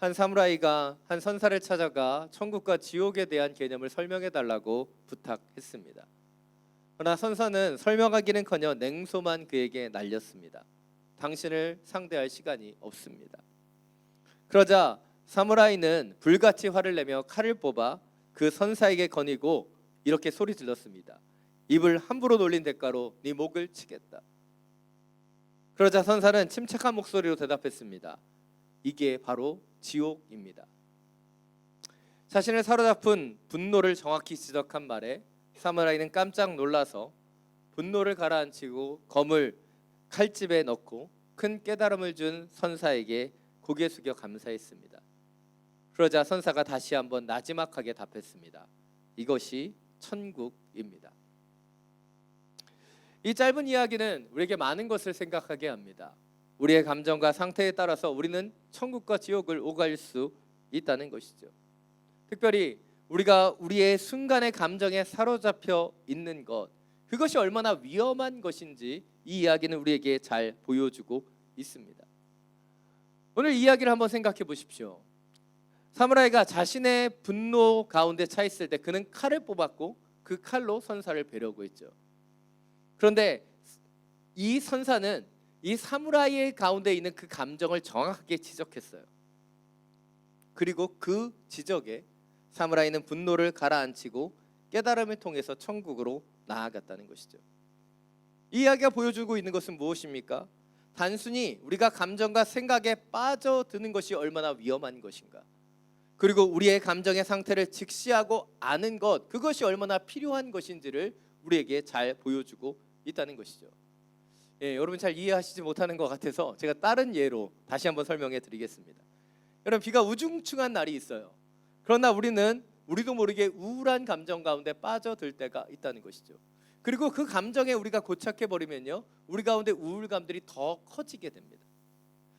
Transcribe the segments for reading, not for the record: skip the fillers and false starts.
한 사무라이가 한 선사를 찾아가 천국과 지옥에 대한 개념을 설명해 달라고 부탁했습니다. 그러나 선사는 설명하기는커녕 냉소만 그에게 날렸습니다. 당신을 상대할 시간이 없습니다. 그러자 사무라이는 불같이 화를 내며 칼을 뽑아 그 선사에게 거니고 이렇게 소리 질렀습니다. 입을 함부로 놀린 대가로 네 목을 치겠다. 그러자 선사는 침착한 목소리로 대답했습니다. 이게 바로 지옥입니다. 자신을 사로잡은 분노를 정확히 지적한 말에 사무라이는 깜짝 놀라서 분노를 가라앉히고 검을 칼집에 넣고 큰 깨달음을 준 선사에게 고개 숙여 감사했습니다. 그러자 선사가 다시 한번 나지막하게 답했습니다. 이것이 천국입니다. 이 짧은 이야기는 우리에게 많은 것을 생각하게 합니다. 우리의 감정과 상태에 따라서 우리는 천국과 지옥을 오갈 수 있다는 것이죠. 특별히 우리가 우리의 순간의 감정에 사로잡혀 있는 것, 그것이 얼마나 위험한 것인지 이 이야기는 우리에게 잘 보여주고 있습니다. 오늘 이야기를 한번 생각해 보십시오. 사무라이가 자신의 분노 가운데 차 있을 때 그는 칼을 뽑았고 그 칼로 선사를 베려고 했죠. 그런데 이 선사는 이 사무라이의 가운데 있는 그 감정을 정확하게 지적했어요. 그리고 그 지적에 사무라이는 분노를 가라앉히고 깨달음을 통해서 천국으로 나아갔다는 것이죠. 이 이야기가 보여주고 있는 것은 무엇입니까? 단순히 우리가 감정과 생각에 빠져드는 것이 얼마나 위험한 것인가, 그리고 우리의 감정의 상태를 직시하고 아는 것, 그것이 얼마나 필요한 것인지를 우리에게 잘 보여주고 있다는 것이죠. 여러분 잘 이해하시지 못하는 것 같아서 제가 다른 예로 다시 한번 설명해 드리겠습니다. 여러분, 비가 우중충한 날이 있어요. 그러나 우리도 모르게 우울한 감정 가운데 빠져들 때가 있다는 것이죠. 그리고 그 감정에 우리가 고착해 버리면요, 우리 가운데 우울감들이 더 커지게 됩니다.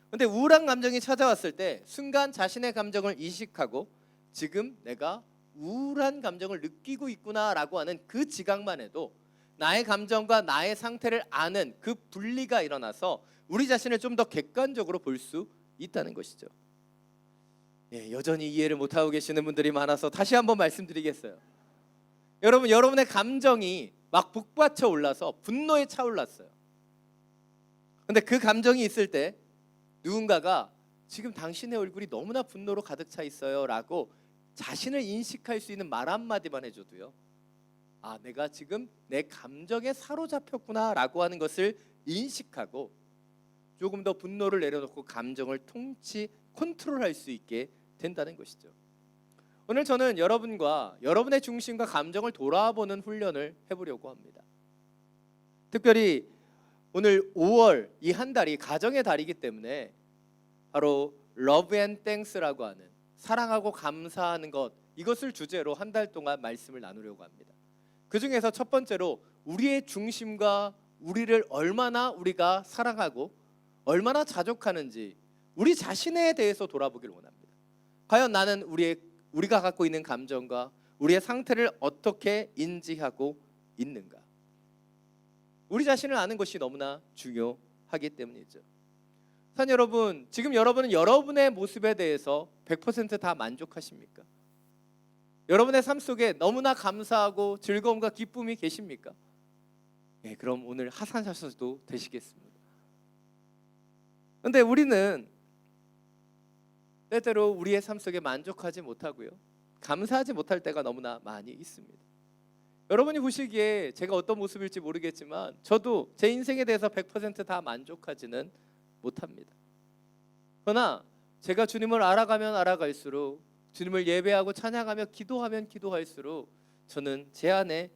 그런데 우울한 감정이 찾아왔을 때 순간 자신의 감정을 인식하고 지금 내가 우울한 감정을 느끼고 있구나라고 하는 그 지각만 해도 나의 감정과 나의 상태를 아는 그 분리가 일어나서 우리 자신을 좀 더 객관적으로 볼 수 있다는 것이죠. 여전히 이해를 못하고 계시는 분들이 많아서 다시 한번 말씀드리겠어요. 여러분, 여러분의 감정이 막 북받쳐 올라서 분노에 차올랐어요. 그런데 그 감정이 있을 때 누군가가 지금 당신의 얼굴이 너무나 분노로 가득 차 있어요 라고 자신을 인식할 수 있는 말 한마디만 해줘도요, 아, 내가 지금 내 감정에 사로잡혔구나 라고 하는 것을 인식하고 조금 더 분노를 내려놓고 감정을 컨트롤할 수 있게 된다는 것이죠. 오늘 저는 여러분과 여러분의 중심과 감정을 돌아보는 훈련을 해보려고 합니다. 특별히 오늘 5월 이 한 달이 가정의 달이기 때문에 바로 Love and Thanks라고 하는 사랑하고 감사하는 것, 이것을 주제로 한 달 동안 말씀을 나누려고 합니다. 그 중에서 첫 번째로 우리의 중심과 우리를 얼마나 우리가 사랑하고 얼마나 자족하는지 우리 자신에 대해서 돌아보기를 원합니다. 과연 나는 우리가 갖고 있는 감정과 우리의 상태를 어떻게 인지하고 있는가? 우리 자신을 아는 것이 너무나 중요하기 때문이죠. 산 여러분, 지금 여러분은 여러분의 모습에 대해서 100% 만족하십니까? 여러분의 삶 속에 너무나 감사하고 즐거움과 기쁨이 계십니까? 그럼 오늘 하산하셔도 되시겠습니다. 그런데 우리는 때때로 우리의 삶 속에 만족하지 못하고요, 감사하지 못할 때가 너무나 많이 있습니다. 여러분이 보시기에 제가 어떤 모습일지 모르겠지만 저도 제 인생에 대해서 100% 만족하지는 못합니다. 그러나 제가 주님을 알아가면 알아갈수록, 주님을 예배하고 찬양하며 기도하면 기도할수록 저는 제 안에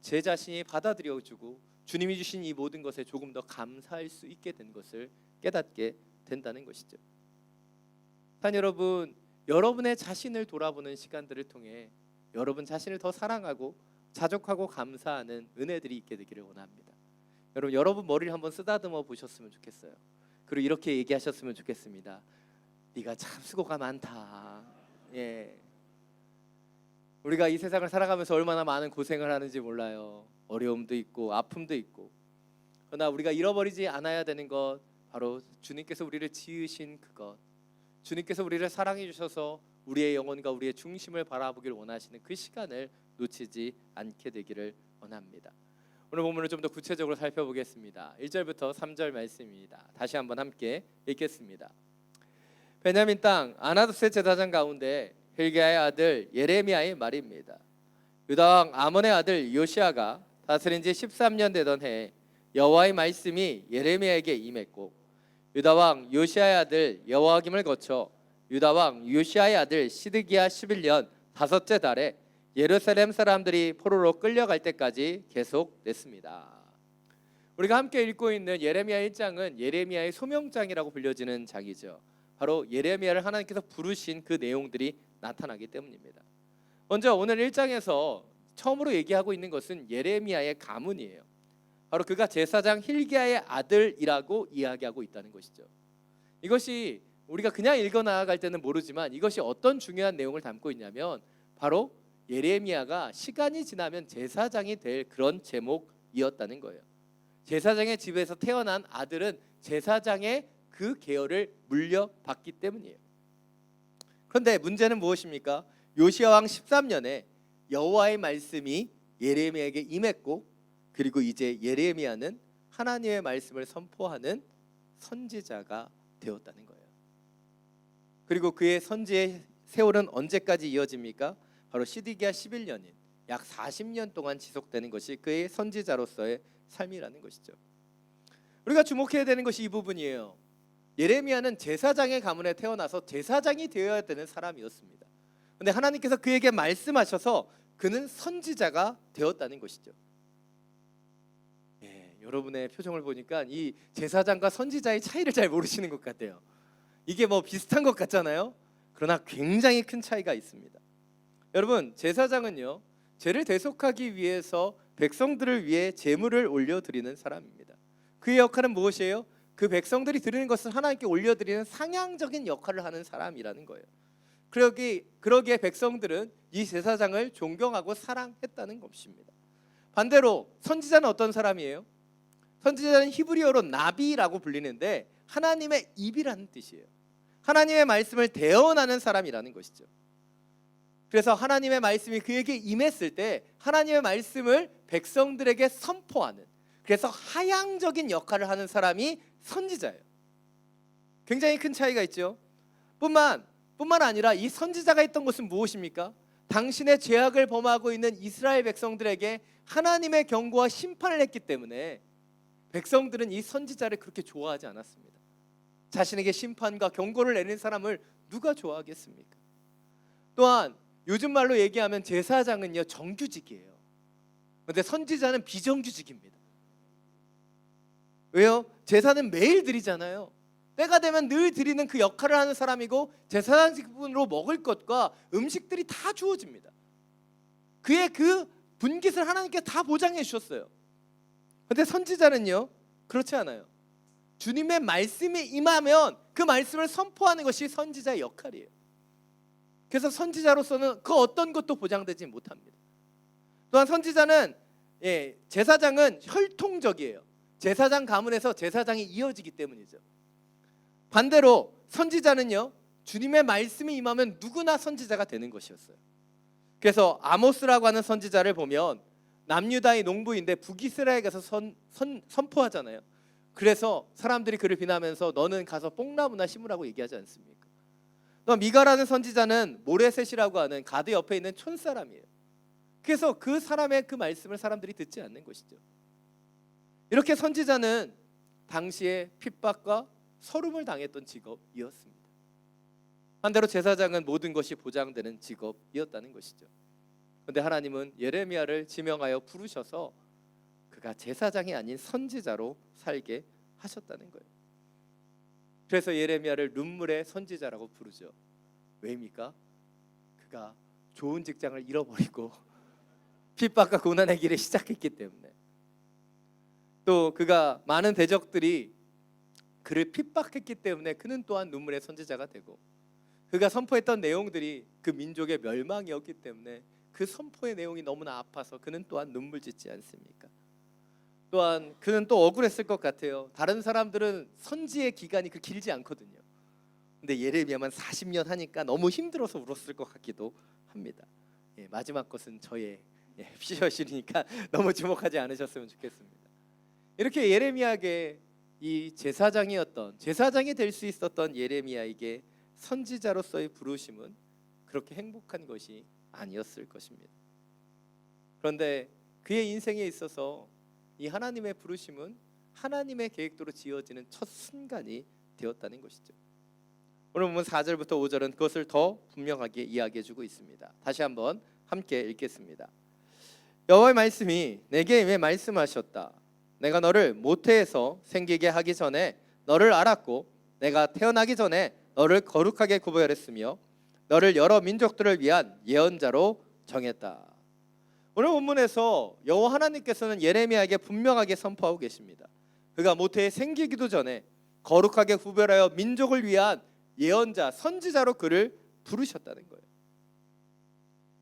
제 자신이 받아들여주고 주님이 주신 이 모든 것에 조금 더 감사할 수 있게 된 것을 깨닫게 된다는 것이죠. 여러분, 여러분의 자신을 돌아보는 시간들을 통해 여러분 자신을 더 사랑하고 자족하고 감사하는 은혜들이 있게 되기를 원합니다. 여러분 머리를 한번 쓰다듬어 보셨으면 좋겠어요. 그리고 이렇게 얘기하셨으면 좋겠습니다. 네가 참 수고가 많다. 우리가 이 세상을 살아가면서 얼마나 많은 고생을 하는지 몰라요. 어려움도 있고 아픔도 있고. 그러나 우리가 잃어버리지 않아야 되는 것, 바로 주님께서 우리를 지으신 그것, 주님께서 우리를 사랑해 주셔서 우리의 영혼과 우리의 중심을 바라보길 원하시는 그 시간을 놓치지 않게 되기를 원합니다. 오늘 본문을 좀 더 구체적으로 살펴보겠습니다. 1절부터 3절 말씀입니다. 다시 한번 함께 읽겠습니다. 베냐민 땅 아나돗의 제사장 가운데 힐기야의 아들 예레미야의 말입니다. 유다 왕 아몬의 아들 요시야가 다스린 지 13년 되던 해에 여호와의 말씀이 예레미야에게 임했고, 유다 왕 요시야의 아들 여호와김을 거쳐 유다 왕 요시야의 아들 시드기야 11년 다섯째 달에 예루살렘 사람들이 포로로 끌려갈 때까지 계속됐습니다. 우리가 함께 읽고 있는 예레미야 1장은 예레미야의 소명장이라고 불려지는 장이죠. 바로 예레미야를 하나님께서 부르신 그 내용들이 나타나기 때문입니다. 먼저 오늘 1장에서 처음으로 얘기하고 있는 것은 예레미야의 가문이에요. 바로 그가 제사장 힐기야의 아들이라고 이야기하고 있다는 것이죠. 이것이 우리가 그냥 읽어 나아갈 때는 모르지만 이것이 어떤 중요한 내용을 담고 있냐면 바로 예레미야가 시간이 지나면 제사장이 될 그런 제목이었다는 거예요. 제사장의 집에서 태어난 아들은 제사장의 그 계열을 물려받기 때문이에요. 그런데 문제는 무엇입니까? 요시야 왕 13년에 여호와의 말씀이 예레미야에게 임했고, 그리고 이제 예레미야는 하나님의 말씀을 선포하는 선지자가 되었다는 거예요. 그리고 그의 선지의 세월은 언제까지 이어집니까? 바로 시드기야 11년인 약 40년 동안 지속되는 것이 그의 선지자로서의 삶이라는 것이죠. 우리가 주목해야 되는 것이 이 부분이에요. 예레미야는 제사장의 가문에 태어나서 제사장이 되어야 되는 사람이었습니다. 그런데 하나님께서 그에게 말씀하셔서 그는 선지자가 되었다는 것이죠. 여러분의 표정을 보니까 이 제사장과 선지자의 차이를 잘 모르시는 것 같아요. 이게 뭐 비슷한 것 같잖아요. 그러나 굉장히 큰 차이가 있습니다. 여러분, 제사장은요, 죄를 대속하기 위해서 백성들을 위해 제물을 올려드리는 사람입니다. 그의 역할은 무엇이에요? 그 백성들이 드리는 것을 하나님께 올려드리는 상향적인 역할을 하는 사람이라는 거예요. 그러기에 백성들은 이 제사장을 존경하고 사랑했다는 것입니다. 반대로 선지자는 어떤 사람이에요? 선지자는 히브리어로 나비라고 불리는데 하나님의 입이라는 뜻이에요. 하나님의 말씀을 대언하는 사람이라는 것이죠. 그래서 하나님의 말씀이 그에게 임했을 때 하나님의 말씀을 백성들에게 선포하는, 그래서 하향적인 역할을 하는 사람이 선지자예요. 굉장히 큰 차이가 있죠. 뿐만 아니라 이 선지자가 했던 것은 무엇입니까? 당신의 죄악을 범하고 있는 이스라엘 백성들에게 하나님의 경고와 심판을 했기 때문에 백성들은 이 선지자를 그렇게 좋아하지 않았습니다. 자신에게 심판과 경고를 내는 사람을 누가 좋아하겠습니까? 또한 요즘 말로 얘기하면 제사장은요, 정규직이에요. 그런데 선지자는 비정규직입니다. 왜요? 제사는 매일 드리잖아요. 때가 되면 늘 드리는 그 역할을 하는 사람이고, 제사장 직분으로 먹을 것과 음식들이 다 주어집니다. 그의 그 분깃을 하나님께 다 보장해 주셨어요. 그런데 선지자는요, 그렇지 않아요. 주님의 말씀이 임하면 그 말씀을 선포하는 것이 선지자의 역할이에요. 그래서 선지자로서는 그 어떤 것도 보장되지 못합니다. 또한 선지자는 제사장은 혈통적이에요. 제사장 가문에서 제사장이 이어지기 때문이죠. 반대로 선지자는요, 주님의 말씀이 임하면 누구나 선지자가 되는 것이었어요. 그래서 아모스라고 하는 선지자를 보면 남유다의 농부인데 북이스라엘에 가서 선포하잖아요. 그래서 사람들이 그를 비난하면서 너는 가서 뽕나무나 심으라고 얘기하지 않습니까? 또 미가라는 선지자는 모레셋이라고 하는 가드 옆에 있는 촌사람이에요. 그래서 그 사람의 그 말씀을 사람들이 듣지 않는 것이죠. 이렇게 선지자는 당시에 핍박과 서름을 당했던 직업이었습니다. 반대로 제사장은 모든 것이 보장되는 직업이었다는 것이죠. 그런데 하나님은 예레미야를 지명하여 부르셔서 그가 제사장이 아닌 선지자로 살게 하셨다는 거예요. 그래서 예레미야를 눈물의 선지자라고 부르죠. 왜입니까? 그가 좋은 직장을 잃어버리고 핍박과 고난의 길을 시작했기 때문에, 또 그가 많은 대적들이 그를 핍박했기 때문에 그는 또한 눈물의 선지자가 되고, 그가 선포했던 내용들이 그 민족의 멸망이었기 때문에 그 선포의 내용이 너무나 아파서 그는 또한 눈물 짓지 않습니까? 또한 그는 또 억울했을 것 같아요. 다른 사람들은 선지의 기간이 그 길지 않거든요. 근데 예레미야만 40년 하니까 너무 힘들어서 울었을 것 같기도 합니다. 마지막 것은 저의 피셜실이니까 너무 주목하지 않으셨으면 좋겠습니다. 이렇게 예레미야에게 이 제사장이 될 수 있었던 예레미야에게 선지자로서의 부르심은 그렇게 행복한 것이 아니었을 것입니다. 그런데 그의 인생에 있어서 이 하나님의 부르심은 하나님의 계획대로 지어지는 첫 순간이 되었다는 것이죠. 오늘 보면 4절부터 5절은 그것을 더 분명하게 이야기해주고 있습니다. 다시 한번 함께 읽겠습니다. 여호와의 말씀이 내게 왜 말씀하셨다. 내가 너를 모태에서 생기게 하기 전에 너를 알았고 내가 태어나기 전에 너를 거룩하게 구별했으며 너를 여러 민족들을 위한 예언자로 정했다. 오늘 본문에서 여호와 하나님께서는 예레미야에게 분명하게 선포하고 계십니다. 그가 모태에 생기기도 전에 거룩하게 구별하여 민족을 위한 예언자, 선지자로 그를 부르셨다는 거예요.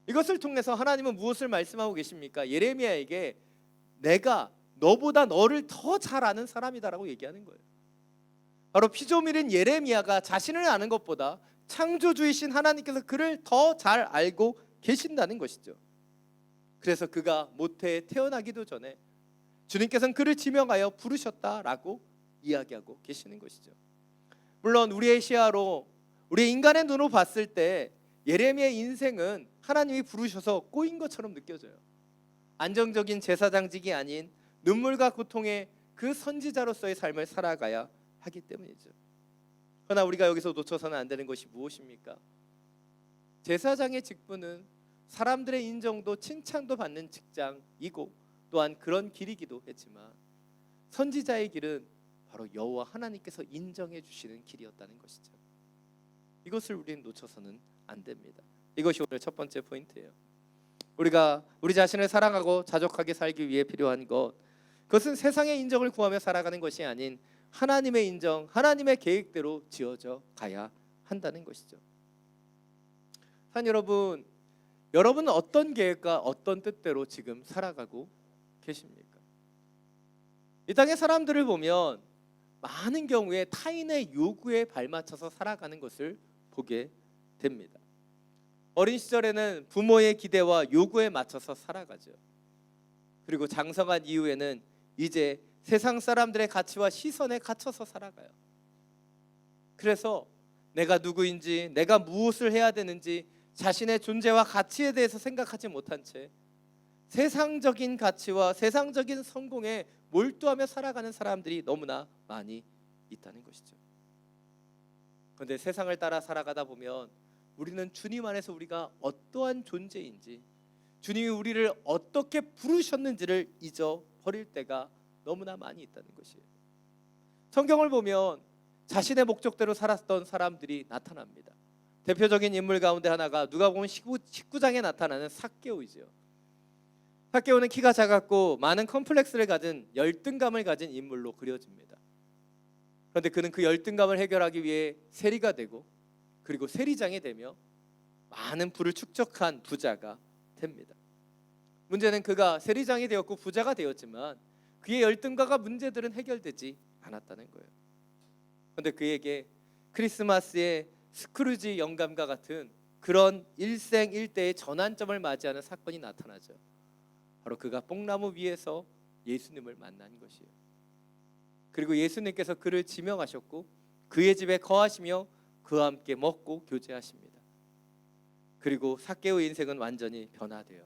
이것을 통해서 하나님은 무엇을 말씀하고 계십니까? 예레미야에게 내가 너보다 너를 더 잘 아는 사람이다라고 얘기하는 거예요. 바로 피조물인 예레미야가 자신을 아는 것보다 창조주이신 하나님께서 그를 더 잘 알고 계신다는 것이죠. 그래서 그가 모태에 태어나기도 전에 주님께서는 그를 지명하여 부르셨다라고 이야기하고 계시는 것이죠. 물론 우리의 시야로, 우리 인간의 눈으로 봤을 때 예레미야의 인생은 하나님이 부르셔서 꼬인 것처럼 느껴져요. 안정적인 제사장직이 아닌 눈물과 고통의 그 선지자로서의 삶을 살아가야 하기 때문이죠. 그러나 우리가 여기서 놓쳐서는 안 되는 것이 무엇입니까? 제사장의 직분은 사람들의 인정도 칭찬도 받는 직장이고 또한 그런 길이기도 했지만 선지자의 길은 바로 여호와 하나님께서 인정해 주시는 길이었다는 것이죠. 이것을 우리는 놓쳐서는 안 됩니다. 이것이 오늘 첫 번째 포인트예요. 우리가 우리 자신을 사랑하고 자족하게 살기 위해 필요한 것, 그것은 세상의 인정을 구하며 살아가는 것이 아닌 하나님의 인정, 하나님의 계획대로 지어져 가야 한다는 것이죠. 한 여러분은 어떤 계획과 어떤 뜻대로 지금 살아가고 계십니까? 이 땅의 사람들을 보면 많은 경우에 타인의 요구에 발맞춰서 살아가는 것을 보게 됩니다. 어린 시절에는 부모의 기대와 요구에 맞춰서 살아가죠. 그리고 장성한 이후에는 이제 세상 사람들의 가치와 시선에 갇혀서 살아가요. 그래서 내가 누구인지, 내가 무엇을 해야 되는지 자신의 존재와 가치에 대해서 생각하지 못한 채 세상적인 가치와 세상적인 성공에 몰두하며 살아가는 사람들이 너무나 많이 있다는 것이죠. 그런데 세상을 따라 살아가다 보면 우리는 주님 안에서 우리가 어떠한 존재인지, 주님이 우리를 어떻게 부르셨는지를 잊어버릴 때가 너무나 많이 있다는 것이에요. 성경을 보면 자신의 목적대로 살았던 사람들이 나타납니다. 대표적인 인물 가운데 하나가 누가복음 19장에 나타나는 삭개오이죠. 삭개오는 키가 작았고 많은 컴플렉스를 가진 열등감을 가진 인물로 그려집니다. 그런데 그는 그 열등감을 해결하기 위해 세리가 되고 그리고 세리장이 되며 많은 부를 축적한 부자가 됩니다. 문제는 그가 세리장이 되었고 부자가 되었지만 그의 열등감과 문제들은 해결되지 않았다는 거예요. 그런데 그에게 크리스마스의 스크루지 영감과 같은 그런 일생일대의 전환점을 맞이하는 사건이 나타나죠. 바로 그가 뽕나무 위에서 예수님을 만난 것이에요. 그리고 예수님께서 그를 지명하셨고 그의 집에 거하시며 그와 함께 먹고 교제하십니다. 그리고 삭개오의 인생은 완전히 변화되어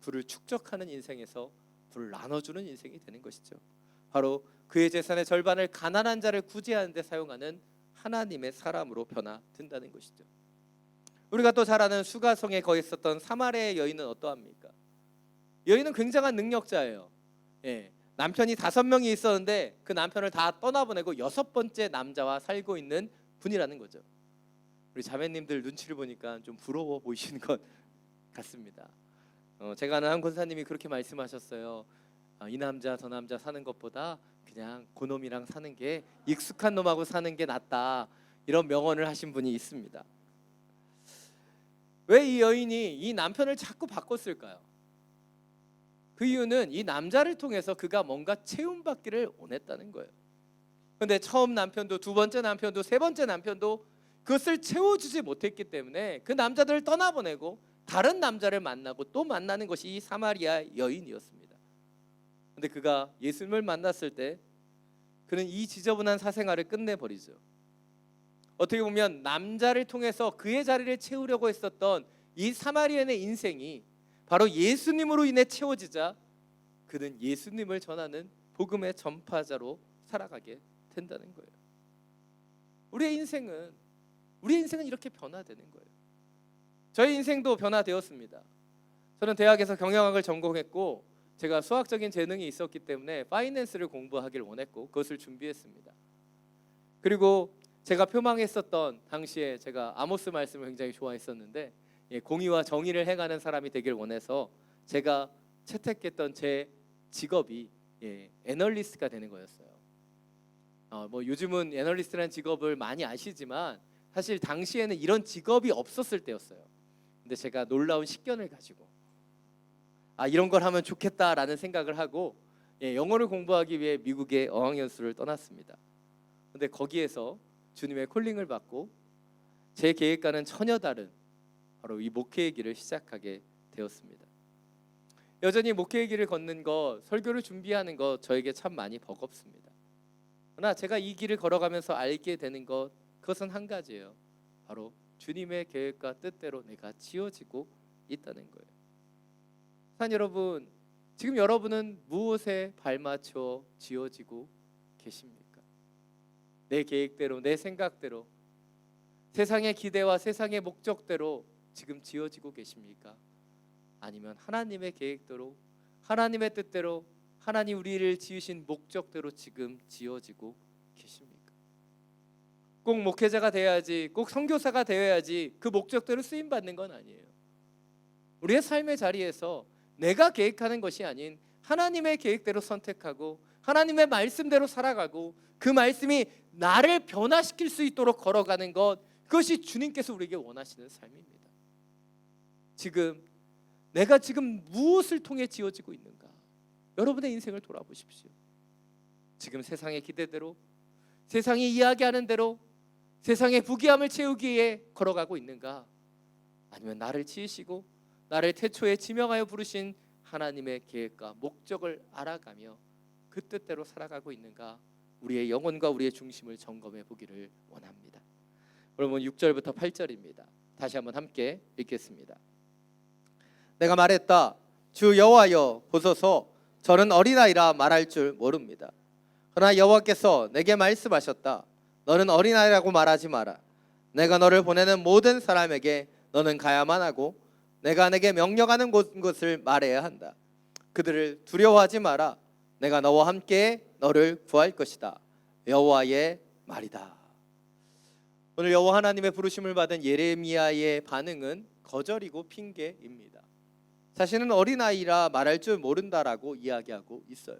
부를 축적하는 인생에서 부를 나눠주는 인생이 되는 것이죠. 바로 그의 재산의 절반을 가난한 자를 구제하는 데 사용하는 하나님의 사람으로 변화된다는 것이죠. 우리가 또 잘 아는 수가성에 거했었던 사마리아의 여인은 어떠합니까? 여인은 굉장한 능력자예요. 남편이 5명이 있었는데 그 남편을 다 떠나보내고 6번째 남자와 살고 있는 분이라는 거죠. 우리 자매님들 눈치를 보니까 좀 부러워 보이시는 것 같습니다. 제가 아는 한 권사님이 그렇게 말씀하셨어요. 이 남자 저 남자 사는 것보다 그냥 그놈이랑 사는 게, 익숙한 놈하고 사는 게 낫다, 이런 명언을 하신 분이 있습니다. 왜 이 여인이 이 남편을 자꾸 바꿨을까요? 그 이유는 이 남자를 통해서 그가 뭔가 채움받기를 원했다는 거예요. 그런데 처음 남편도, 두 번째 남편도, 세 번째 남편도 그것을 채워주지 못했기 때문에 그 남자들을 떠나보내고 다른 남자를 만나고 또 만나는 것이 이 사마리아 여인이었습니다. 근데 그가 예수님을 만났을 때 그는 이 지저분한 사생활을 끝내버리죠. 어떻게 보면 남자를 통해서 그의 자리를 채우려고 했었던 이 사마리아인의 인생이 바로 예수님으로 인해 채워지자 그는 예수님을 전하는 복음의 전파자로 살아가게 된다는 거예요. 우리의 인생은 이렇게 변화되는 거예요. 저희 인생도 변화되었습니다. 저는 대학에서 경영학을 전공했고 제가 수학적인 재능이 있었기 때문에 파이낸스를 공부하길 원했고 그것을 준비했습니다. 그리고 제가 표방했었던 당시에 제가 아모스 말씀을 굉장히 좋아했었는데 공의와 정의를 행하는 사람이 되길 원해서 제가 채택했던 제 직업이 애널리스트가 되는 거였어요. 뭐 요즘은 애널리스트라는 직업을 많이 아시지만 사실 당시에는 이런 직업이 없었을 때였어요. 근데 제가 놀라운 식견을 가지고 이런 걸 하면 좋겠다라는 생각을 하고 영어를 공부하기 위해 미국의 어학연수를 떠났습니다. 근데 거기에서 주님의 콜링을 받고 제 계획과는 전혀 다른 바로 이 목회의 길을 시작하게 되었습니다. 여전히 목회의 길을 걷는 것, 설교를 준비하는 것 저에게 참 많이 버겁습니다. 그러나 제가 이 길을 걸어가면서 알게 되는 것, 그것은 한 가지예요. 바로 주님의 계획과 뜻대로 내가 지어지고 있다는 거예요. 산 여러분, 지금 여러분은 무엇에 발맞춰 지어지고 계십니까? 내 계획대로, 내 생각대로, 세상의 기대와 세상의 목적대로 지금 지어지고 계십니까? 아니면 하나님의 계획대로, 하나님의 뜻대로, 하나님 우리를 지으신 목적대로 지금 지어지고 계십니까? 꼭 목회자가 되어야지, 꼭 선교사가 되어야지 그 목적대로 쓰임 받는 건 아니에요. 우리의 삶의 자리에서 내가 계획하는 것이 아닌 하나님의 계획대로 선택하고 하나님의 말씀대로 살아가고 그 말씀이 나를 변화시킬 수 있도록 걸어가는 것, 그것이 주님께서 우리에게 원하시는 삶입니다. 내가 지금 무엇을 통해 지어지고 있는가? 여러분의 인생을 돌아보십시오. 지금 세상의 기대대로, 세상이 이야기하는 대로, 세상의 부귀함을 채우기 위해 걸어가고 있는가? 아니면 나를 지으시고 나를 태초에 지명하여 부르신 하나님의 계획과 목적을 알아가며 그 뜻대로 살아가고 있는가? 우리의 영혼과 우리의 중심을 점검해 보기를 원합니다. 여러분 6절부터 8절입니다. 다시 한번 함께 읽겠습니다. 내가 말했다. 주 여호와여 보소서, 저는 어린아이라 말할 줄 모릅니다. 그러나 여호와께서 내게 말씀하셨다. 너는 어린아이라고 말하지 마라. 내가 너를 보내는 모든 사람에게 너는 가야만 하고 내가 내게 명령하는 것을 말해야 한다. 그들을 두려워하지 마라. 내가 너와 함께 너를 구할 것이다. 여호와의 말이다. 오늘 여호와 하나님의 부르심을 받은 예레미야의 반응은 거절이고 핑계입니다. 자신은 어린아이라 말할 줄 모른다라고 이야기하고 있어요.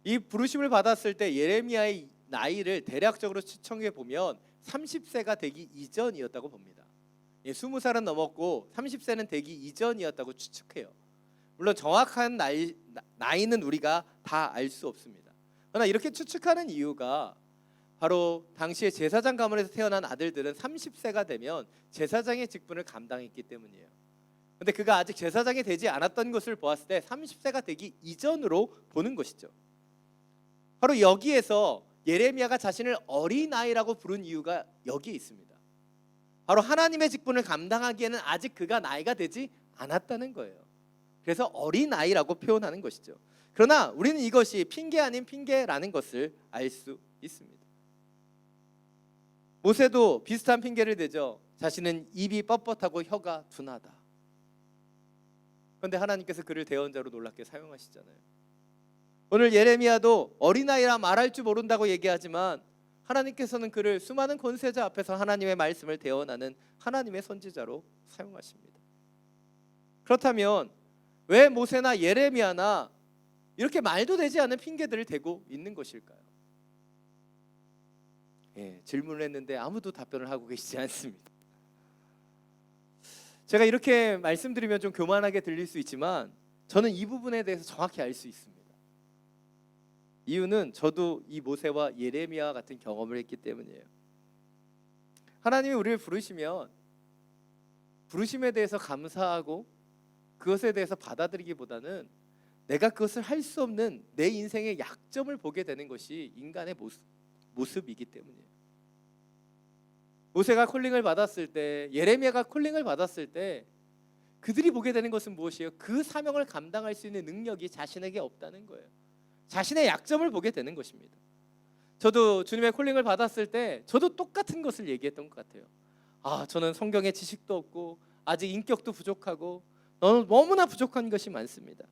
이 부르심을 받았을 때 예레미야의 나이를 대략적으로 추정해 보면 30세가 되기 이전이었다고 봅니다. 20살은 넘었고 30세는 되기 이전이었다고 추측해요. 물론 정확한 나이는 우리가 다 알 수 없습니다. 그러나 이렇게 추측하는 이유가 바로 당시에 제사장 가문에서 태어난 아들들은 30세가 되면 제사장의 직분을 감당했기 때문이에요. 근데 그가 아직 제사장이 되지 않았던 것을 보았을 때 30세가 되기 이전으로 보는 것이죠. 바로 여기에서 예레미야가 자신을 어린아이라고 부른 이유가 여기에 있습니다. 바로 하나님의 직분을 감당하기에는 아직 그가 나이가 되지 않았다는 거예요. 그래서 어린아이라고 표현하는 것이죠. 그러나 우리는 이것이 핑계 아닌 핑계라는 것을 알 수 있습니다. 모세도 비슷한 핑계를 대죠. 자신은 입이 뻣뻣하고 혀가 둔하다. 그런데 하나님께서 그를 대언자로 놀랍게 사용하시잖아요. 오늘 예레미야도 어린아이라 말할 줄 모른다고 얘기하지만 하나님께서는 그를 수많은 권세자 앞에서 하나님의 말씀을 대언하는 하나님의 선지자로 사용하십니다. 그렇다면 왜 모세나 예레미야나 이렇게 말도 되지 않은 핑계들을 대고 있는 것일까요? 질문을 했는데 아무도 답변을 하고 계시지 않습니다. 제가 이렇게 말씀드리면 좀 교만하게 들릴 수 있지만 저는 이 부분에 대해서 정확히 알 수 있습니다. 이유는 저도 이 모세와 예레미야와 같은 경험을 했기 때문이에요. 하나님이 우리를 부르시면 부르심에 대해서 감사하고 그것에 대해서 받아들이기보다는 내가 그것을 할 수 없는 내 인생의 약점을 보게 되는 것이 인간의 모습이기 때문이에요. 모세가 콜링을 받았을 때, 예레미야가 콜링을 받았을 때 그들이 보게 되는 것은 무엇이에요? 그 사명을 감당할 수 있는 능력이 자신에게 없다는 거예요. 자신의 약점을 보게 되는 것입니다. 저도 주님의 콜링을 받았을 때 저도 똑같은 것을 얘기했던 것 같아요. 저는 성경의 지식도 없고 아직 인격도 부족하고 너무나 부족한 것이 많습니다.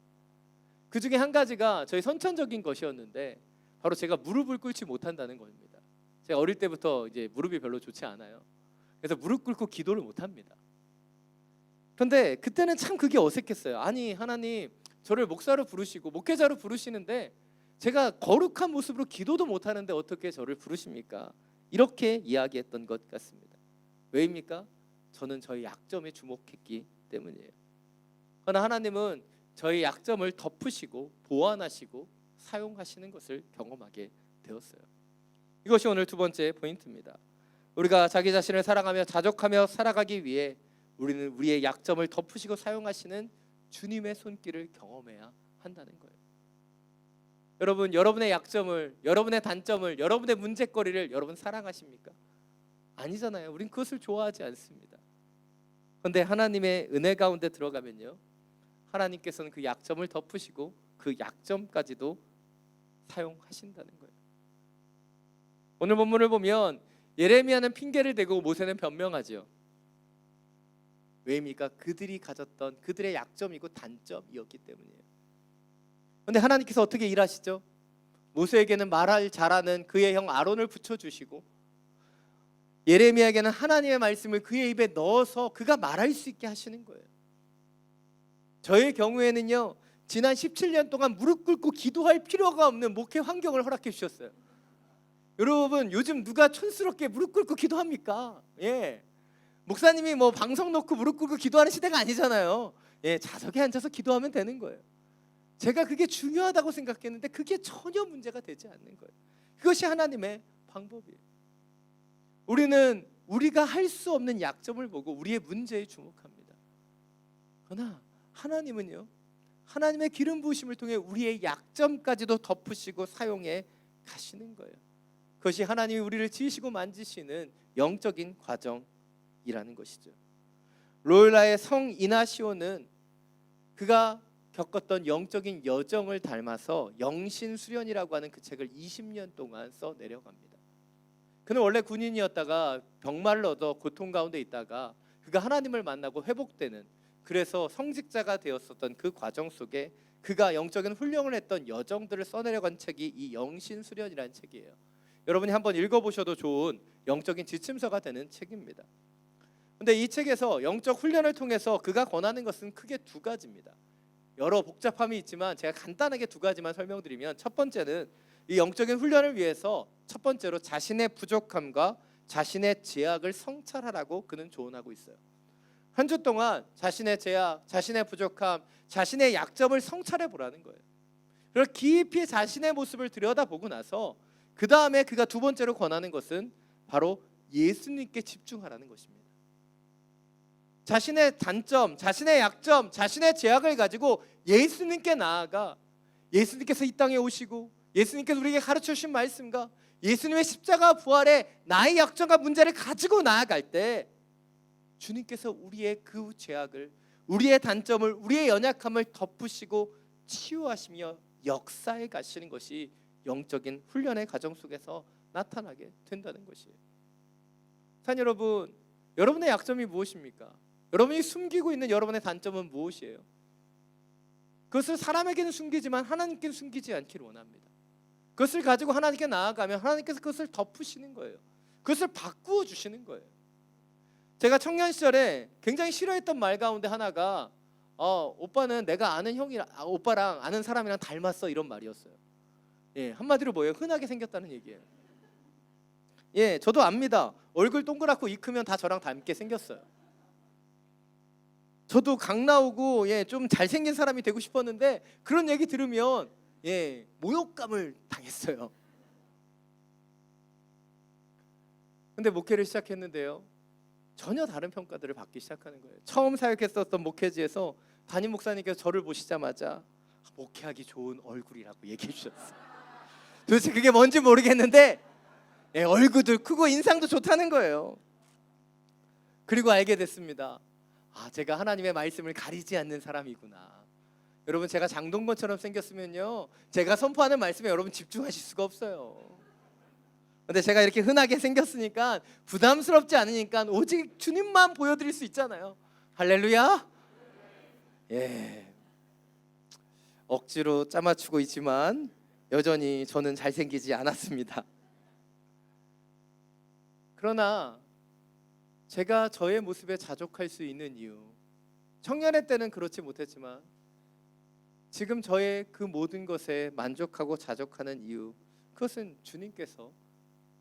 그 중에 한 가지가 저희 선천적인 것이었는데 바로 제가 무릎을 꿇지 못한다는 겁니다. 제가 어릴 때부터 이제 무릎이 별로 좋지 않아요. 그래서 무릎 꿇고 기도를 못합니다. 그런데 그때는 참 그게 어색했어요. 아니 하나님, 저를 목사로 부르시고 목회자로 부르시는데 제가 거룩한 모습으로 기도도 못하는데 어떻게 저를 부르십니까? 이렇게 이야기했던 것 같습니다. 왜입니까? 저는 저의 약점에 주목했기 때문이에요. 그러나 하나님은 저희 약점을 덮으시고 보완하시고 사용하시는 것을 경험하게 되었어요. 이것이 오늘 두 번째 포인트입니다. 우리가 자기 자신을 사랑하며 자족하며 살아가기 위해 우리는 우리의 약점을 덮으시고 사용하시는 주님의 손길을 경험해야 한다는 거예요. 여러분, 여러분의 약점을, 여러분의 단점을, 여러분의 문제거리를 여러분 사랑하십니까? 아니잖아요. 우린 그것을 좋아하지 않습니다. 그런데 하나님의 은혜 가운데 들어가면요, 하나님께서는 그 약점을 덮으시고 그 약점까지도 사용하신다는 거예요. 오늘 본문을 보면 예레미야는 핑계를 대고 모세는 변명하죠. 왜입니까? 그들이 가졌던 그들의 약점이고 단점이었기 때문이에요. 그런데 하나님께서 어떻게 일하시죠? 모세에게는 말할 잘하는 그의 형 아론을 붙여주시고 예레미야에게는 하나님의 말씀을 그의 입에 넣어서 그가 말할 수 있게 하시는 거예요. 저의 경우에는요, 지난 17년 동안 무릎 꿇고 기도할 필요가 없는 목회 환경을 허락해 주셨어요. 여러분, 요즘 누가 촌스럽게 무릎 꿇고 기도합니까? 목사님이 뭐 방송 놓고 무릎 꿇고 기도하는 시대가 아니잖아요. 자석에 앉아서 기도하면 되는 거예요. 제가 그게 중요하다고 생각했는데 그게 전혀 문제가 되지 않는 거예요. 그것이 하나님의 방법이에요. 우리는 우리가 할 수 없는 약점을 보고 우리의 문제에 주목합니다. 그러나 하나님은요, 하나님의 기름 부으심을 통해 우리의 약점까지도 덮으시고 사용해 가시는 거예요. 그것이 하나님이 우리를 지으시고 만지시는 영적인 과정이라는 것이죠. 로엘라의 성 이나시오는 그가 겪었던 영적인 여정을 닮아서 영신수련이라고 하는 그 책을 20년 동안 써 내려갑니다. 그는 원래 군인이었다가 병마를 얻어 고통 가운데 있다가 그가 하나님을 만나고 회복되는, 그래서 성직자가 되었었던 그 과정 속에 그가 영적인 훈련을 했던 여정들을 써내려간 책이 이 영신수련이라는 책이에요. 여러분이 한번 읽어보셔도 좋은 영적인 지침서가 되는 책입니다. 그런데 이 책에서 영적 훈련을 통해서 그가 권하는 것은 크게 두 가지입니다. 여러 복잡함이 있지만 제가 간단하게 두 가지만 설명드리면, 첫 번째는 이 영적인 훈련을 위해서 첫 번째로 자신의 부족함과 자신의 제약을 성찰하라고 그는 조언하고 있어요. 한 주 동안 자신의 제약, 자신의 부족함, 자신의 약점을 성찰해 보라는 거예요. 그리고 깊이 자신의 모습을 들여다보고 나서 그 다음에 그가 두 번째로 권하는 것은 바로 예수님께 집중하라는 것입니다. 자신의 단점, 자신의 약점, 자신의 제약을 가지고 예수님께 나아가 예수님께서 이 땅에 오시고 예수님께서 우리에게 가르쳐 주신 말씀과 예수님의 십자가 부활에 나의 약점과 문제를 가지고 나아갈 때 주님께서 우리의 그 제약을, 우리의 단점을, 우리의 연약함을 덮으시고 치유하시며 역사에 가시는 것이 영적인 훈련의 과정 속에서 나타나게 된다는 것이에요. 산 여러분, 여러분의 약점이 무엇입니까? 여러분이 숨기고 있는 여러분의 단점은 무엇이에요? 그것을 사람에게는 숨기지만 하나님께는 숨기지 않기를 원합니다. 그것을 가지고 하나님께 나아가면 하나님께서 그것을 덮으시는 거예요. 그것을 바꾸어 주시는 거예요. 제가 청년 시절에 굉장히 싫어했던 말 가운데 하나가 오빠는 내가 아는 형이랑 오빠랑 아는 사람이랑 닮았어, 이런 말이었어요. 한마디로 뭐예요? 흔하게 생겼다는 얘기예요. 저도 압니다. 얼굴 동그랗고 이 크면 다 저랑 닮게 생겼어요. 저도 강 나오고 좀 잘생긴 사람이 되고 싶었는데 그런 얘기 들으면 모욕감을 당했어요. 근데 목회를 시작했는데요, 전혀 다른 평가들을 받기 시작하는 거예요. 처음 사역했었던 목회지에서 담임 목사님께서 저를 보시자마자 목회하기 좋은 얼굴이라고 얘기해 주셨어요. 도대체 그게 뭔지 모르겠는데 얼굴도 크고 인상도 좋다는 거예요. 그리고 알게 됐습니다. 제가 하나님의 말씀을 가리지 않는 사람이구나. 여러분, 제가 장동건처럼 생겼으면요, 제가 선포하는 말씀에 여러분 집중하실 수가 없어요. 근데 제가 이렇게 흔하게 생겼으니까 부담스럽지 않으니까 오직 주님만 보여드릴 수 있잖아요. 할렐루야. 예, 억지로 짜맞추고 있지만 여전히 저는 잘생기지 않았습니다. 그러나 제가 저의 모습에 자족할 수 있는 이유, 청년의 때는 그렇지 못했지만 지금 저의 그 모든 것에 만족하고 자족하는 이유, 그것은 주님께서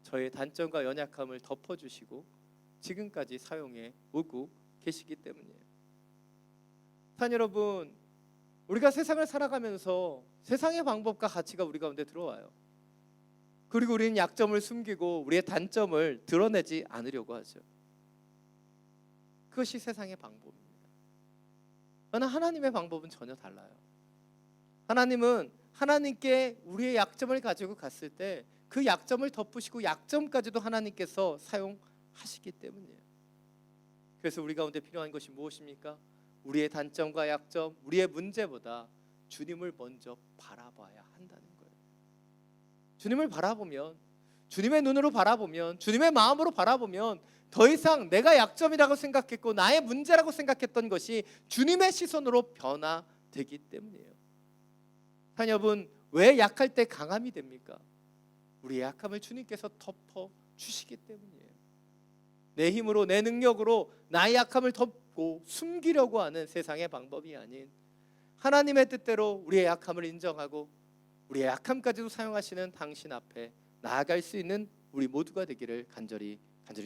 저의 단점과 연약함을 덮어주시고 지금까지 사용해 오고 계시기 때문이에요. 산 여러분, 우리가 세상을 살아가면서 세상의 방법과 가치가 우리 가운데 들어와요. 그리고 우리는 약점을 숨기고 우리의 단점을 드러내지 않으려고 하죠. 그것이 세상의 방법입니다. 그러나 하나님의 방법은 전혀 달라요. 하나님은 하나님께 우리의 약점을 가지고 갔을 때 그 약점을 덮으시고 약점까지도 하나님께서 사용하시기 때문이에요. 그래서 우리 가운데 필요한 것이 무엇입니까? 우리의 단점과 약점, 우리의 문제보다 주님을 먼저 바라봐야 한다는 거예요. 주님을 바라보면, 주님의 눈으로 바라보면, 주님의 마음으로 바라보면 더 이상 내가 약점이라고 생각했고 나의 문제라고 생각했던 것이 주님의 시선으로 변화되기 때문이에요. 자녀분, 왜 약할 때 강함이 됩니까? 우리의 약함을 주님께서 덮어주시기 때문이에요. 내 힘으로, 내 능력으로 나의 약함을 덮고 숨기려고 하는 세상의 방법이 아닌 하나님의 뜻대로 우리의 약함을 인정하고 우리의 약함까지도 사용하시는 당신 앞에 나아갈 수 있는 우리 모두가 되기를 간절히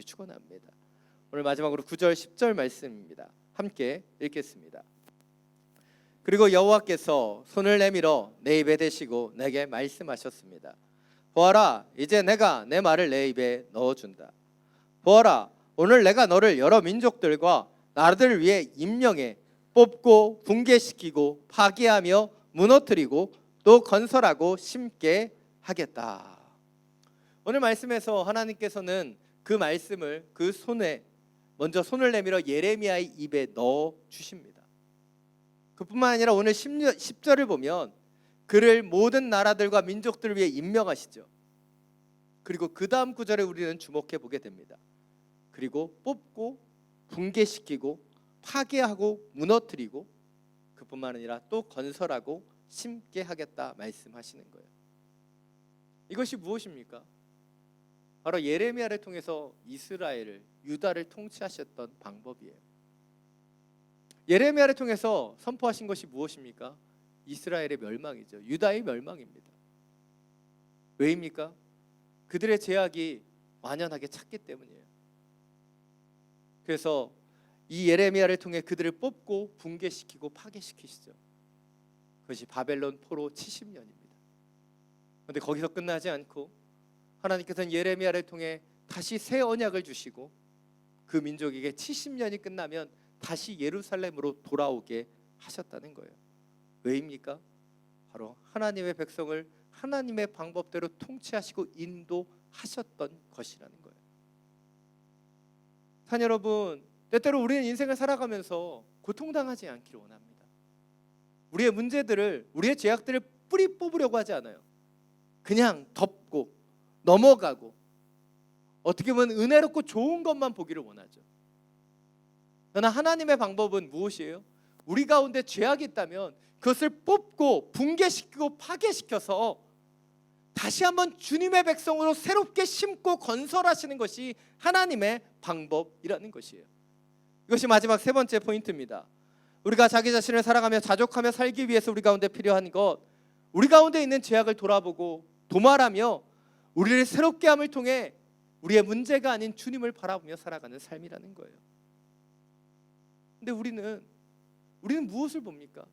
축원합니다. 오늘 마지막으로 9절 10절 말씀입니다. 함께 읽겠습니다. 그리고 여호와께서 손을 내밀어 내 입에 대시고 내게 말씀하셨습니다. 보아라, 이제 내가 내 말을 내 입에 넣어준다. 보아라, 오늘 내가 너를 여러 민족들과 나라들을 위해 임명해 뽑고 붕괴시키고 파괴하며 무너뜨리고 또 건설하고 심게 하겠다. 오늘 말씀에서 하나님께서는 그 말씀을 그 손에 먼저 손을 내밀어 예레미야의 입에 넣어 주십니다. 그뿐만 아니라 오늘 10절을 보면 그를 모든 나라들과 민족들을 위해 임명하시죠. 그리고 그 다음 구절에 우리는 주목해 보게 됩니다. 그리고 뽑고 붕괴시키고 파괴하고 무너뜨리고 그뿐만 아니라 또 건설하고 심게 하겠다 말씀하시는 거예요. 이것이 무엇입니까? 바로 예레미야를 통해서 이스라엘을, 유다를 통치하셨던 방법이에요. 예레미야를 통해서 선포하신 것이 무엇입니까? 이스라엘의 멸망이죠. 유다의 멸망입니다. 왜입니까? 그들의 죄악이 만연하게 찼기 때문이에요. 그래서 이 예레미야를 통해 그들을 뽑고 붕괴시키고 파괴시키시죠. 그것이 바벨론 포로 70년입니다. 그런데 거기서 끝나지 않고 하나님께서는 예레미야를 통해 다시 새 언약을 주시고 그 민족에게 70년이 끝나면 다시 예루살렘으로 돌아오게 하셨다는 거예요. 왜입니까? 바로 하나님의 백성을 하나님의 방법대로 통치하시고 인도하셨던 것이라는 거예요. 산 여러분, 때때로 우리는 인생을 살아가면서 고통당하지 않기를 원합니다. 우리의 문제들을, 우리의 죄악들을 뿌리 뽑으려고 하지 않아요. 그냥 덮고 넘어가고 어떻게 보면 은혜롭고 좋은 것만 보기를 원하죠. 그러나 하나님의 방법은 무엇이에요? 우리 가운데 죄악이 있다면 그것을 뽑고 붕괴시키고 파괴시켜서 다시 한번 주님의 백성으로 새롭게 심고 건설하시는 것이 하나님의 방법이라는 것이에요. 이것이 마지막 세 번째 포인트입니다. 우리가 자기 자신을 사랑하며 자족하며 살기 위해서 우리 가운데 필요한 것, 우리 가운데 있는 죄악을 돌아보고 도말하며 우리를 새롭게 함을 통해 우리의 문제가 아닌 주님을 바라보며 살아가는 삶이라는 거예요. 근데 우리는 무엇을 봅니까?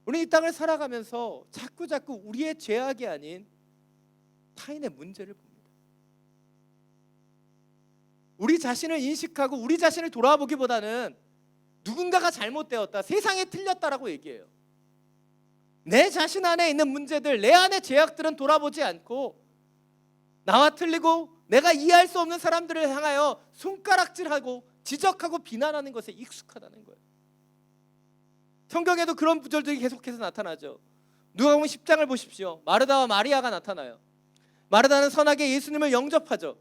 우리는 이 땅을 살아가면서 자꾸 우리의 죄악이 아닌 타인의 문제를 봅니다. 우리 자신을 인식하고 우리 자신을 돌아보기보다는 누군가가 잘못되었다, 세상에 틀렸다라고 얘기해요. 내 자신 안에 있는 문제들, 내 안의 죄악들은 돌아보지 않고 나와 틀리고 내가 이해할 수 없는 사람들을 향하여 손가락질하고 지적하고 비난하는 것에 익숙하다는 거예요. 성경에도 그런 구절들이 계속해서 나타나죠. 누가복음 10장을 보십시오. 마르다와 마리아가 나타나요. 마르다는 선하게 예수님을 영접하죠.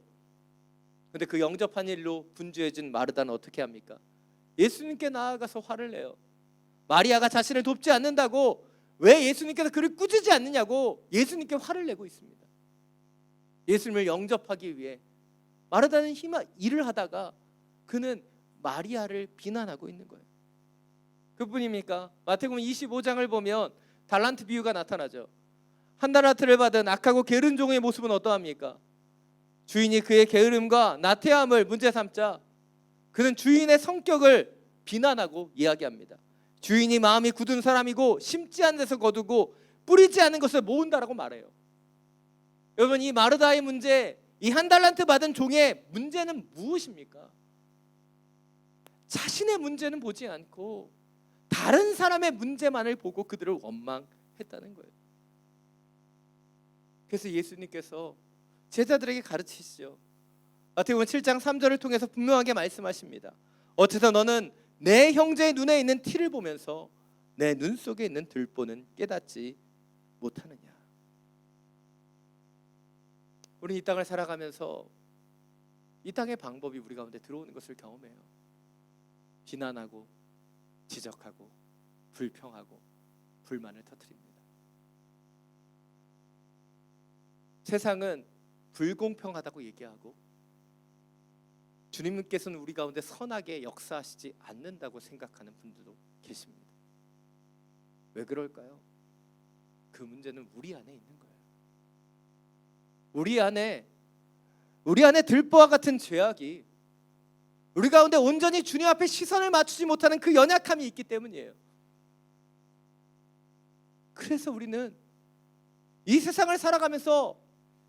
근데 그 영접한 일로 분주해진 마르다는 어떻게 합니까? 예수님께 나아가서 화를 내요. 마리아가 자신을 돕지 않는다고, 왜 예수님께서 그를 꾸짖지 않느냐고 예수님께 화를 내고 있습니다. 예수님을 영접하기 위해 마르다는 일을 하다가 그는 마리아를 비난하고 있는 거예요. 그뿐입니까? 마태복음 25장을 보면 달란트 비유가 나타나죠. 한 달란트를 받은 악하고 게으른 종의 모습은 어떠합니까? 주인이 그의 게으름과 나태함을 문제 삼자 그는 주인의 성격을 비난하고 이야기합니다. 주인이 마음이 굳은 사람이고 심지 않은 데서 거두고 뿌리지 않은 것을 모은다라고 말해요. 여러분, 이 마르다의 문제, 이 한 달란트 받은 종의 문제는 무엇입니까? 자신의 문제는 보지 않고 다른 사람의 문제만을 보고 그들을 원망했다는 거예요. 그래서 예수님께서 제자들에게 가르치시죠. 마태복음 7장 3절을 통해서 분명하게 말씀하십니다. 어째서 너는 내 형제의 눈에 있는 티를 보면서 내 눈 속에 있는 들보는 깨닫지 못하느냐. 우리는 이 땅을 살아가면서 이 땅의 방법이 우리 가운데 들어오는 것을 경험해요. 비난하고 지적하고 불평하고 불만을 터뜨립니다. 세상은 불공평하다고 얘기하고 주님께서는 우리 가운데 선하게 역사하시지 않는다고 생각하는 분들도 계십니다. 왜 그럴까요? 그 문제는 우리 안에 있는 거예요. 우리 안에 들보와 같은 죄악이 우리 가운데 온전히 주님 앞에 시선을 맞추지 못하는 그 연약함이 있기 때문이에요. 그래서 우리는 이 세상을 살아가면서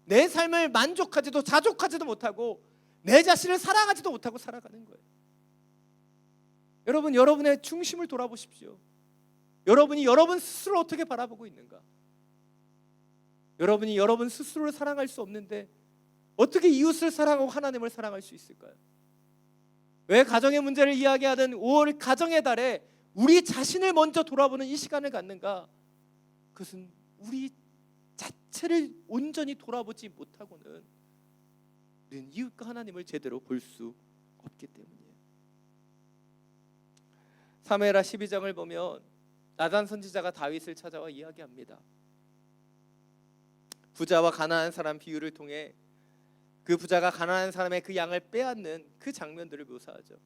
내 삶을 만족하지도 자족하지도 못하고 내 자신을 사랑하지도 못하고 살아가는 거예요. 여러분, 여러분의 중심을 돌아보십시오. 여러분이 여러분 스스로 어떻게 바라보고 있는가? 여러분이 여러분 스스로를 사랑할 수 없는데 어떻게 이웃을 사랑하고 하나님을 사랑할 수 있을까요? 왜 가정의 문제를 이야기하던 5월 가정의 달에 우리 자신을 먼저 돌아보는 이 시간을 갖는가? 그것은 우리 자체를 온전히 돌아보지 못하고는 우리는 이웃과 하나님을 제대로 볼 수 없기 때문이에요. 사무엘하 12장을 보면 나단 선지자가 다윗을 찾아와 이야기합니다. 부자와 가난한 사람 비유를 통해 그 부자가 가난한 사람의 그 양을 빼앗는 그 장면들을 묘사하죠.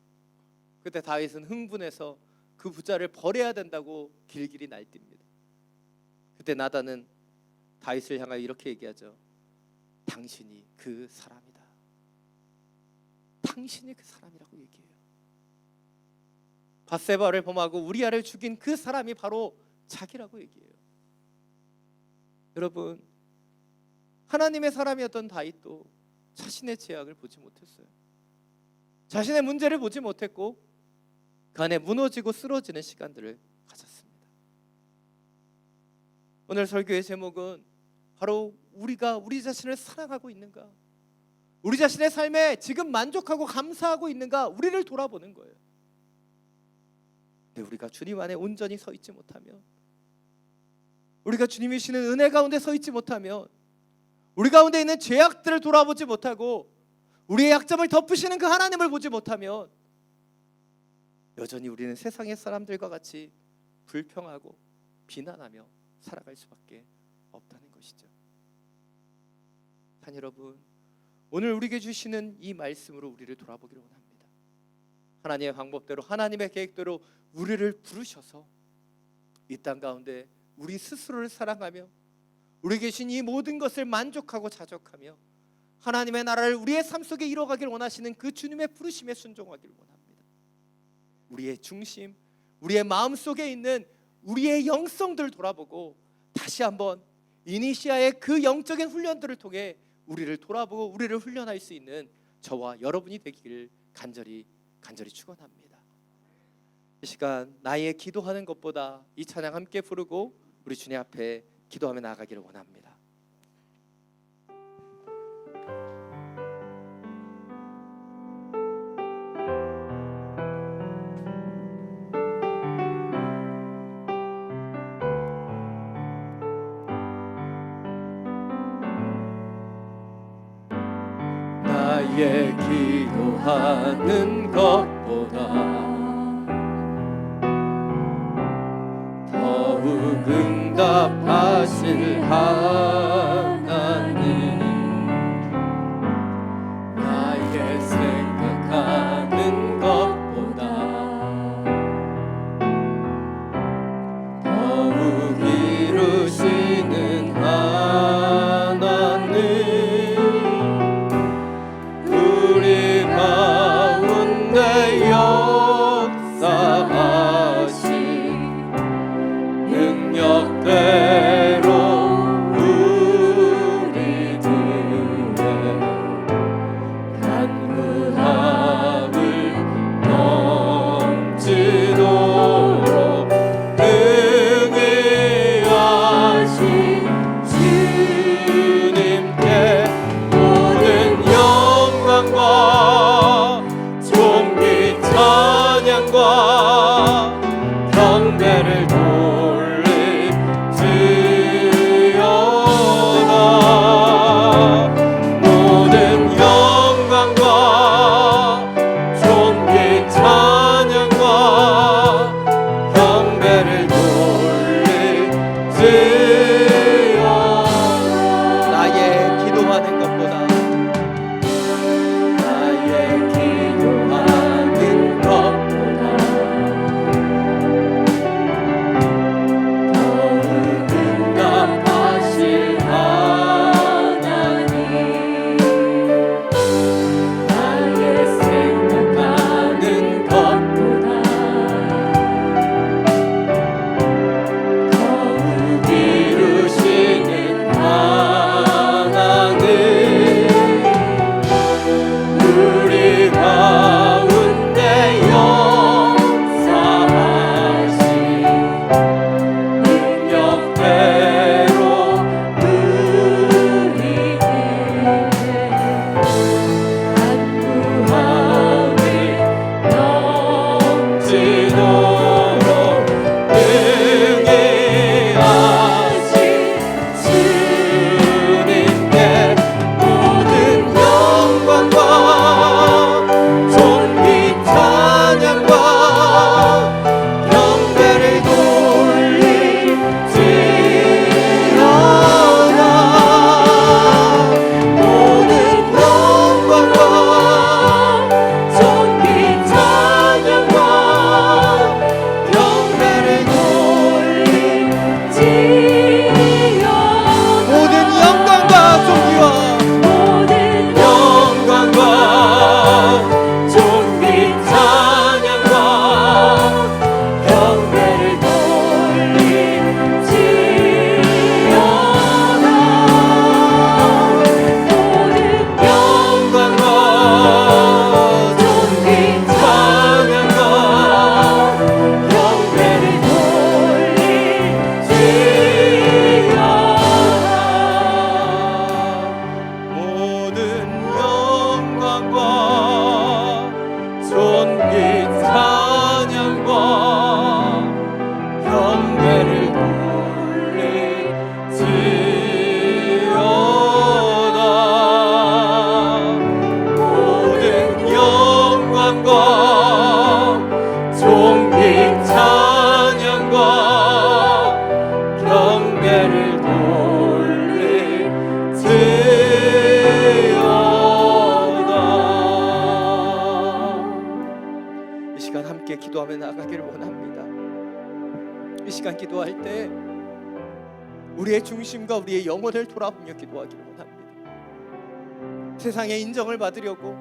그때 다윗은 흥분해서 그 부자를 벌해야 된다고 길길이 날뜁니다. 그때 나단은 다윗을 향하여 이렇게 얘기하죠. 당신이 그 사람이다. 당신이 그 사람이라고 얘기해요. 밧세바를 범하고 우리아를 죽인 그 사람이 바로 자기라고 얘기해요. 여러분, 하나님의 사람이었던 다윗도 자신의 죄악을 보지 못했어요. 자신의 문제를 보지 못했고 그 안에 무너지고 쓰러지는 시간들을 가졌습니다. 오늘 설교의 제목은 바로 우리가 우리 자신을 사랑하고 있는가, 우리 자신의 삶에 지금 만족하고 감사하고 있는가, 우리를 돌아보는 거예요. 근데 우리가 주님 안에 온전히 서 있지 못하면, 우리가 주님이 주시는 은혜 가운데 서 있지 못하면, 우리 가운데 있는 죄악들을 돌아보지 못하고 우리의 약점을 덮으시는 그 하나님을 보지 못하면 여전히 우리는 세상의 사람들과 같이 불평하고 비난하며 살아갈 수밖에 없다는 것이죠. 한 여러분, 오늘 우리에게 주시는 이 말씀으로 우리를 돌아보기를 원합니다. 하나님의 방법대로, 하나님의 계획대로 우리를 부르셔서 이 땅 가운데 우리 스스로를 사랑하며 우리에게 주신 이 모든 것을 만족하고 자족하며 하나님의 나라를 우리의 삶 속에 이뤄가길 원하시는 그 주님의 부르심에 순종하길 원합니다. 우리의 중심, 우리의 마음 속에 있는 우리의 영성들을 돌아보고 다시 한번 이니시아의 그 영적인 훈련들을 통해 우리를 돌아보고 우리를 훈련할 수 있는 저와 여러분이 되기를 간절히 축원합니다. 이 시간 나의 기도하는 것보다 이 찬양 함께 부르고 우리 주님 앞에 기도하며 나아가기를 원합니다. 나의 기도하는 것보다 더욱 응답하실 하나님, 나의 생각하는 것보다 더욱 이루시는 하나님, 우리 가운데 역사하신 능력대로 우리들의 간구함을 넘치도록 능히 하신 주님께 모든 영광과 존귀 찬양과 경배를 돌릴지어다. 모든 영광과 존귀 찬양과 경배를 돌릴지어다. 나의 기도하는 것보다 기도하며 나아가기를 원합니다. 이 시간 기도할 때 우리의 중심과 우리의 영혼을 돌아보며 기도하기를 원합니다. 세상의 인정을 받으려고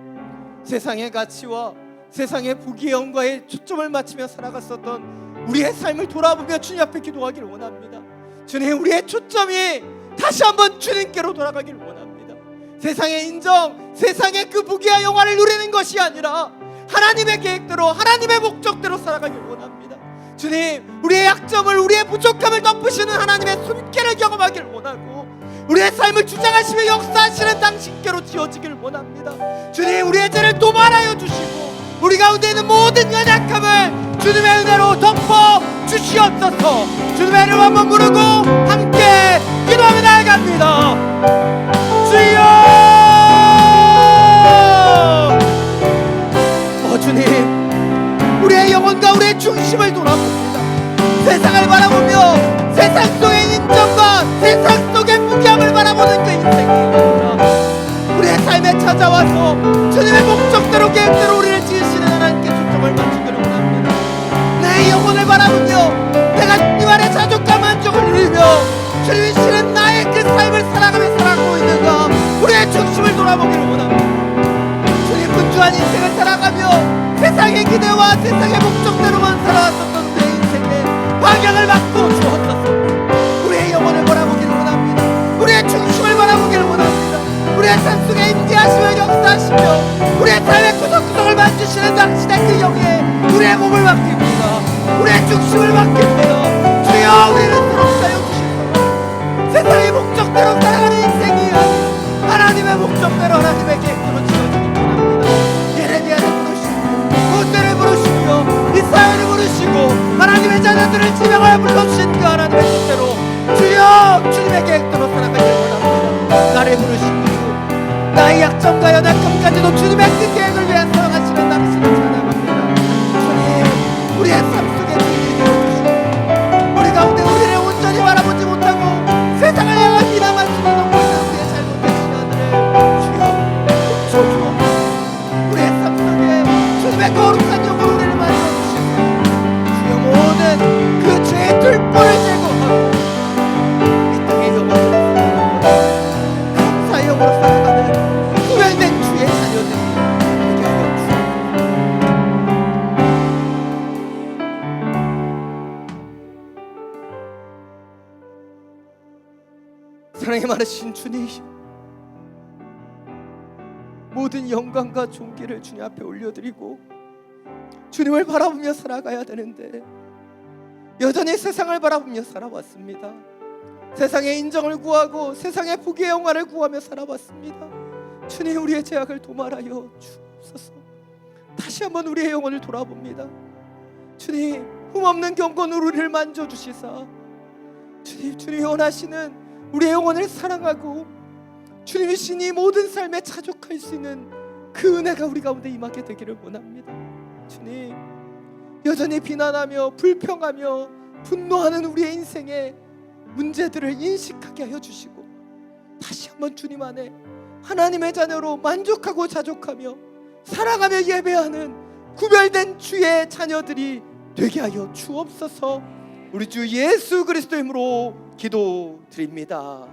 세상의 가치와 세상의 부귀영과에 초점을 맞추며 살아갔었던 우리의 삶을 돌아보며 주님 앞에 기도하기를 원합니다. 주님, 우리의 초점이 다시 한번 주님께로 돌아가기를 원합니다. 세상의 인정, 세상의 그 부귀와 영화를 누리는 것이 아니라 하나님의 계획대로, 하나님의 목적대로 살아가길 원합니다. 주님, 우리의 약점을, 우리의 부족함을 덮으시는 하나님의 손길을 경험하길 원하고, 우리의 삶을 주장하시며 역사하시는 당신께로 지어지길 원합니다. 주님, 우리의 죄를 도말하여 주시고 우리 가운데 있는 모든 연약함을 주님의 은혜로 덮어 주시옵소서. 주님의 이름 한번 부르고 함께 기도하며 나아갑니다. 주여! 주님, 우리의 영혼과 우리의 중심을 돌아봅니다. 세상을 바라보며 세상 속의 인정과 세상 속의 무기함을 바라보는 그 인생입니다. 우리의 삶에 찾아와서 주님의 목적대로 계획대로 우리를 지으시는 하나님께 초점을 맞추기를 원합니다. 내 영혼을 바라보며 내가 주님 안에 자족과 만족을 누리며 주님이 실은 나의 그 삶을 살아가며 살아가고 있는가, 우리의 중심을 돌아보기를 원합니다. 주님, 분주한 인생을 살아가며 세상의 기대와 세상의 목적대로만 살아왔었던 내 인생에 방향을 바꾸어 주옵소서. 우리의 영혼을 바라보기를 원합니다. 우리의 중심을 바라보기를 원합니다. 우리의 삶 속에 임재하시며 역사하시며 우리의 삶의 구석구석을 만지시는 당신의 그 영에 우리의 몸을 맡깁니다. 우리의 중심을 맡깁니다. 주여, 우리를 새롭게 하여 주시옵소서. 세상의 목적대로 살아가는 인생이 아니라 하나님의 목적대로, 하나님의 계획대로 지어지길 원합니다. 예레미야를 부르시고 모세를 부르시며 이사야를 부르시고 하나님의 자녀들을 지명하여 불러주신 그 하나님의 뜻대로 주여, 주님의 계획대로 살아가길 원합니다. 나를 부르시고 나의 약점과 연약함까지도 주님의 그 계획을 위해 사랑하시는 당신을 찬양합니다. 주님, 우리의 삶 속에 주님이 되어주시고 우리 가운데 우리를 온전히 바라보지 못하고 세상을 향한 비난만 쏟아놓고 있는 우리의 잘못된 시간들을 주여 멈춰주옵소서. 우리의 삶 속에 주님의 거룩한 영으로 우리를 만들어주시고 주여, 모든 그 죄의 들보를 제거하고 이 땅의 영광으로 살아가는 감사의 영으로 살아가는 구별된 주의 자녀들이 되게 하여 주옵소서. 사랑이 많으신 주님, 모든 영광과 존귀를 주님 앞에 올려드리고 주님을 바라보며 살아가야 되는데 여전히 세상을 바라보며 살아왔습니다. 세상의 인정을 구하고 세상의 부귀의 영화를 구하며 살아왔습니다. 주님, 우리의 죄악을 도말하여 주옵소서. 다시 한번 우리의 영혼을 돌아봅니다. 주님, 흠없는 경건으로 우리를 만져주시사 주님, 주님이 원하시는 우리의 영혼을 사랑하고 주님이 신이 모든 삶에 자족할 수 있는 그 은혜가 우리 가운데 임하게 되기를 원합니다. 주님, 여전히 비난하며 불평하며 분노하는 우리의 인생의 문제들을 인식하게 하여 주시고 다시 한번 주님 안에 하나님의 자녀로 만족하고 자족하며 살아가며 예배하는 구별된 주의 자녀들이 되게 하여 주옵소서. 우리 주 예수 그리스도 이름으로 기도드립니다.